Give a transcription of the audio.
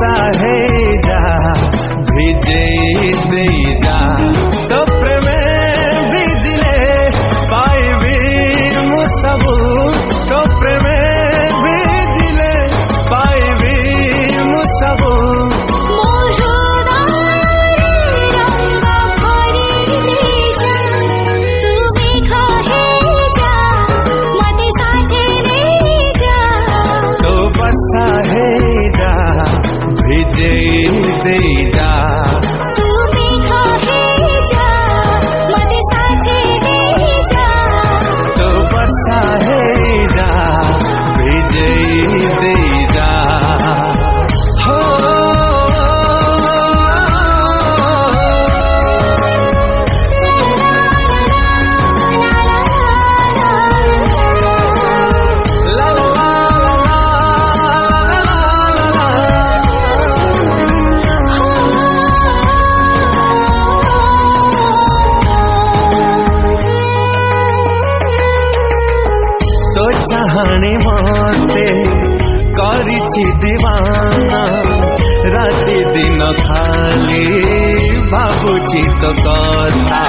ବର୍ଷା ହେଇଯା ଭିଜେଇ ଦେଇଯା ତୋ ପ୍ରେମେ ଭିଜିଲେ ପାଇବି ମୁଁ ସବୁ ତୋ ପ୍ରେମେ ଭିଜିଲେ ପାଇବି ମୁଁ ସବୁ ବର୍ଷା ହେଇଯା ଭିଜେଇ ଦେଇଯା तू मेघा ହେଇଯା ମତେ ସାଥେ ଦେଇଯା तो वर्षा ହେଇଯା ଭିଜେଇ ଦେଇଯା हो तो चाहणी मते करिछि दीवाना राति दिन खाली भाबुछि तो कथा